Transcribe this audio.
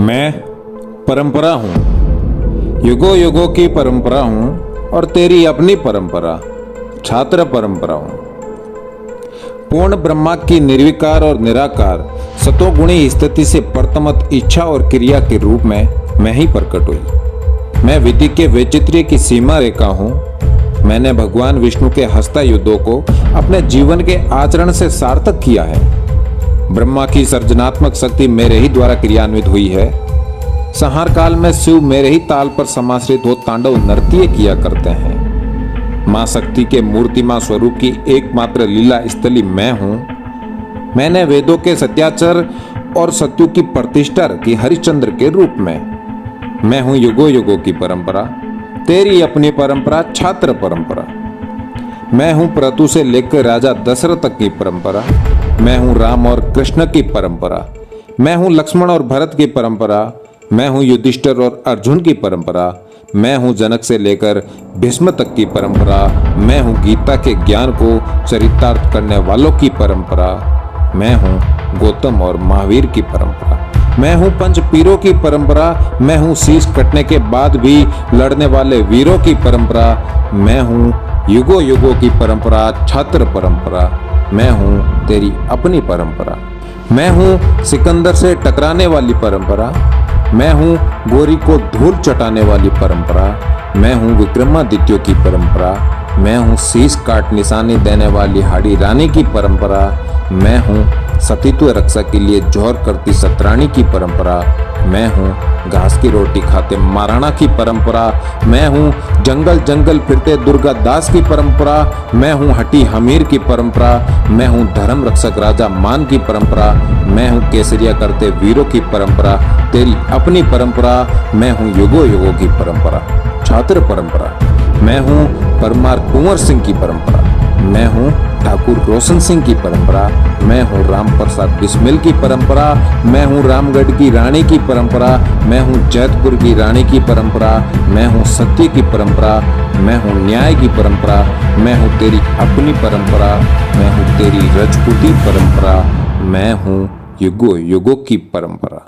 मैं परंपरा हूँ, युगों युगों की परंपरा हूँ और तेरी अपनी परंपरा छात्र परंपरा हूँ। पूर्ण ब्रह्मा की निर्विकार और निराकार सतोगुणी स्थिति से प्रथमत इच्छा और क्रिया के रूप में मैं ही प्रकट हुई। मैं विधि के वैचित्र्य की सीमा रेखा हूँ। मैंने भगवान विष्णु के हस्ता युद्धों को अपने जीवन के आचरण से सार्थक किया है। ब्रह्मा की सर्जनात्मक शक्ति मेरे ही द्वारा क्रियान्वित हुई है। संहार काल में शिव मेरे ही ताल पर समाश्रित हो तांडव नृत्य किया करते हैं। मां शक्ति के मूर्तिमान स्वरूप की एकमात्र लीला स्थली मैं हूं। मैंने वेदों के सत्याचर और सत्यु की प्रतिष्ठा रखी हरिश्चंद्र के रूप में। मैं हूं युगों युगों की परंपरा, तेरी अपनी परंपरा छात्र परंपरा। मैं हूं प्रतु से लेकर राजा दशरथ तक की परंपरा। मैं हूं राम और कृष्ण की परंपरा। मैं हूं लक्ष्मण और भरत की परंपरा। मैं हूं युधिष्ठिर और अर्जुन की परंपरा। मैं हूं जनक से लेकर भीष्म तक की परंपरा। मैं हूं गीता के ज्ञान को चरितार्थ करने वालों की परंपरा। मैं हूं गौतम और महावीर की परंपरा। मैं हूं पंच पीरों की परंपरा। मैं हूं शीश कटने के बाद भी लड़ने वाले वीरों की परंपरा। मैं हूं युगों युगों की परंपरा छात्र परंपरा। मैं हूं तेरी अपनी परंपरा। मैं हूं सिकंदर से टकराने वाली परंपरा। मैं हूं गोरी को धूल चटाने वाली परंपरा। मैं हूं विक्रमादित्य की परंपरा। मैं हूं शीश काट निशानी देने वाली हाड़ी रानी की परंपरा। मैं हूं सतीत्व रक्षा के लिए जोहर करती सतरानी की परंपरा। मैं हूं घास की रोटी खाते महाराणा की परंपरा। मैं हूं जंगल जंगल फिरते दुर्गा दास की परंपरा। मैं हूं हटी हमीर की परंपरा। मैं हूं धर्म रक्षक राजा मान की परंपरा। मैं हूं केसरिया करते वीरों की परंपरा, तेरी अपनी परंपरा। मैं हूं युगों युगों की परंपरा छात्र परंपरा। मैं हूं परमार कुंवर सिंह की परंपरा। मैं हूं ठाकुर रोशन सिंह की परंपरा। मैं हूं राम प्रसाद बिस्मिल की परंपरा। मैं हूं रामगढ़ की रानी की परंपरा। मैं हूं जैतपुर की रानी की परंपरा। मैं हूं सत्य की परंपरा। मैं हूं न्याय की परंपरा। मैं हूं तेरी अपनी परंपरा। मैं हूं तेरी रजपूती परंपरा। मैं हूं युगों युगों की परंपरा।